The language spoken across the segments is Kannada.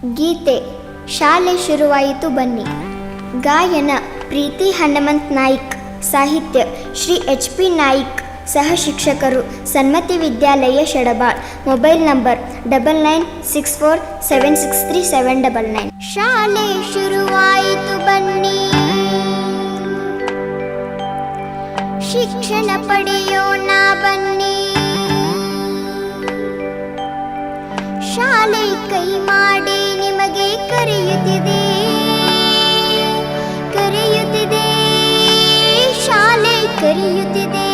ಗೀತೆ ಶಾಲೆ ಶುರುವಾಯಿತು ಬನ್ನಿ. ಗಾಯನ ಪ್ರೀತಿ ಹನುಮಂತ್ ನಾಯ್ಕ್. ಸಾಹಿತ್ಯ ಶ್ರೀ HP ನಾಯ್ಕ್. ಸಹ ಶಿಕ್ಷಕರು ಸನ್ಮತಿ ವಿದ್ಯಾಲಯ ಶೆಡಬಾಳ್. Mobile number 9964763799. ಶಾಲೆ ಶುರುವಾಯಿತು ಬನ್ನಿ, ಶಿಕ್ಷಣ ಪಡೆಯೋಣ ಬನ್ನಿ. ಶಾಲೆ ಕೈ ಮಾಡಿ ನಿಮಗೆ ಕರೆಯುತ್ತಿದೆ, ಕರೆಯುತ್ತಿದೆ, ಶಾಲೆ ಕರೆಯುತ್ತಿದೆ.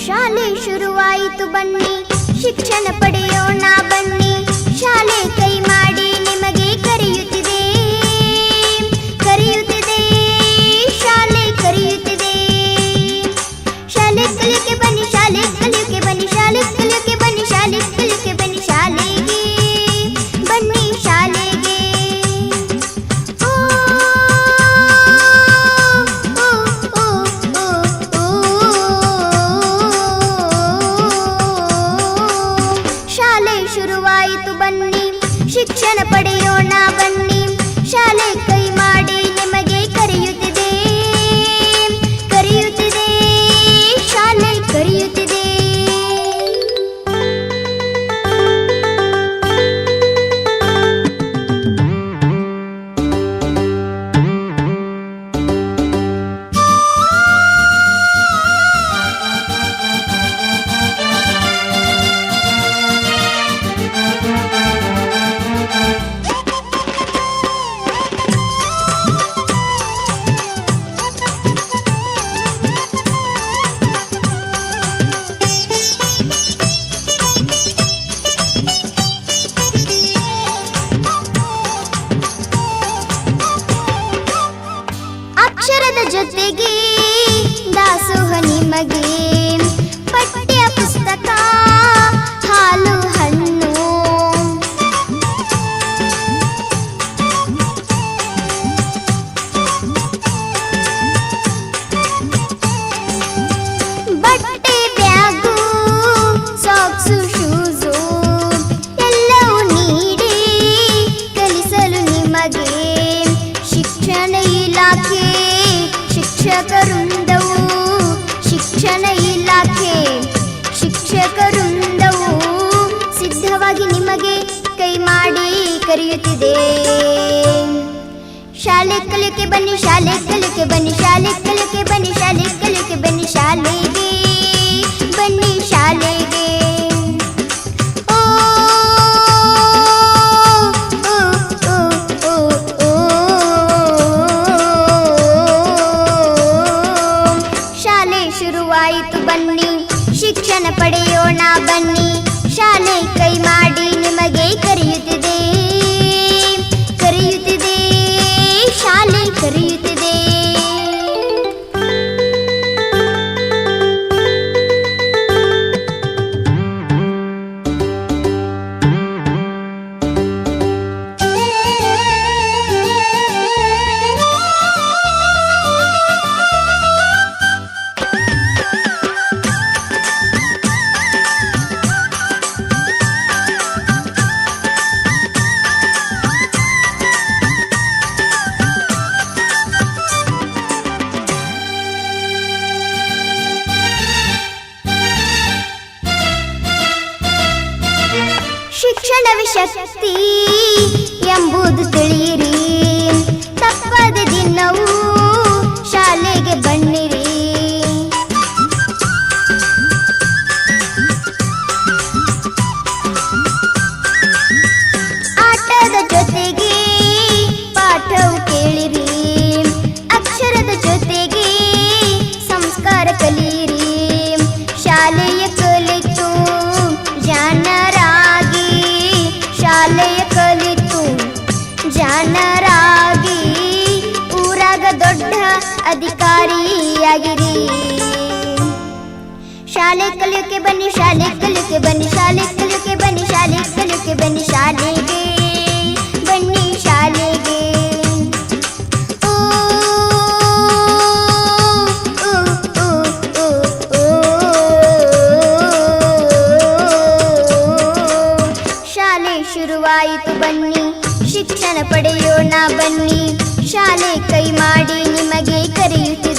ಶಾಲೆ ಶುರುವಾಯಿತು ಬನ್ನಿ, ಶಿಕ್ಷಣ ಪಡೆಯೋಣ ಬನ್ನಿ. ಶಾಲೆ ಕೈ ಮಾಡಿ ನಿಮಗೆ ಕರೆಯುತ್ತಿದೆ, ಕರೆಯುತ್ತಿದೆ, ಶಾಲೆ ಕರೆಯುತ್ತಿದೆ. ಶಾಲೆ ಕಲಿಯೋಕೆ ಬನ್ನಿ, ಶಾಲೆ ಕಲಿಯೋಕೆ ಬನ್ನಿ, ಶಾಲೆ ಕಲಿಯೋಕೆ ಬನ್ನಿ, ಶಾಲೆ ಕಲಿಯೋಕೆ ಬನ್ನಿ. ಶಾಲೆಗೆ ಬನ್ನಿ, ಶಾಲೆಗೆ. ಶುರುವಾಯಿತು ಬನ್ನಿ, ಶಿಕ್ಷಣ ಪಡೆಯೋಣ ಬನ್ನಿ. ಶಾಲೆ ಕೈ ಮಾಡಿ ನಿಮಗೆ ಕರೆಯುತ್ತಿದೆ, ಕರೆಯುತ್ತಿದೆ, ಶಾಲೆ ಕರೆಯುತ್ತಿದೆ. ಅಕ್ಷರದ ಜೊತೆಗೆ ದಾಸೋಹ ನಿಮಗೆ, ಪಠ್ಯ ಪುಸ್ತಕ, ಹಾಲು ಹಣ್ಣು. ಬಟ್ಟೆ, ಬ್ಯಾಗು, ಸಾಕ್ಸು, ಶೂಸು ಎಲ್ಲವೂ ನೀಡಿ ಕಲಿಸಲು ನಿಮಗೆ ಶಿಕ್ಷಣ ಇಲಾಖೆ, ಶಿಕ್ಷಕವೃಂದವು, ಶಿಕ್ಷಣ ಇಲಾಖೆ, ಶಿಕ್ಷಕವೃಂದವು ಸಿದ್ಧವಾಗಿ ನಿಮಗೆ ಕೈ ಮಾಡಿ ಕರೆಯುತ್ತಿದೆ. ಶಾಲೆ ಕಲಿಯೋಕೆ ಬನ್ನಿ, ಶಾಲೆ ಕಲಿಯೋಕೆ ಬನ್ನಿ, ಶಾಲೆ ಕಲಿಯೋಕೆ ಬನ್ನಿ, ಶಾಲೆ ಕಲಿಯೋಕೆ ಬನ್ನಿ. ಶಾಲೆಗೆ ಬನ್ನಿ, ಶಾಲೆಗೆ. ಶುರುವಾಯಿತು ಬನ್ನಿ, ಶಿಕ್ಷಣ ಪಡೆಯೋಣ ಬನ್ನಿ. ಶಾಲೆ ಕೈ ಮಾಡಿ ನಿಮಗೆ ಕರೆಯುತ್ತಿದೆ, ಕರೆಯುತ್ತಿದೆ, ಶಾಲೆ ಕರೆಯುತ್ತಿದೆ. ಶಿಕ್ಷಣವೇ ಶಕ್ತಿ ಎಂಬುದು ತಿಳಿಯಿರಿ, ತಪ್ಪದ ದಿನವೂ ಶಾಲೆಗೆ ಬನ್ನಿರಿ. ಆಟದ ಜೊತೆಗೆ ಪಾಠವು ಕೇಳಿರಿ, ಅಕ್ಷರದ ಜೊತೆಗೆ ಸಂಸ್ಕಾರ ಕಲಿಯಿರಿ. ಶಾಲೆಯ ಕಲಿತು ಜಾಣರಾಗಿ, ಶಾಲೆಯ ಕಲಿತು ಜಾಣರಾಗಿ ಊರಾಗ ದೊಡ್ಡ ಅಧಿಕಾರಿಯಾಗಿರಿ. ಶಾಲೆ ಕಲಿಯೋಕೆ ಬನ್ನಿ, ಶಾಲೆ ಕಲಿಯೋಕೆ ಬನ್ನಿ, ಶಾಲೆ ಕಲಿಯೋಕೆ ಬನ್ನಿ, ಪಡೆಯೋಣ ಬನ್ನಿ, ಶಾಲೆ ಕೈ ಮಾಡಿ ನಿಮಗೆ ಕರೆಯುತ್ತಿದೆ.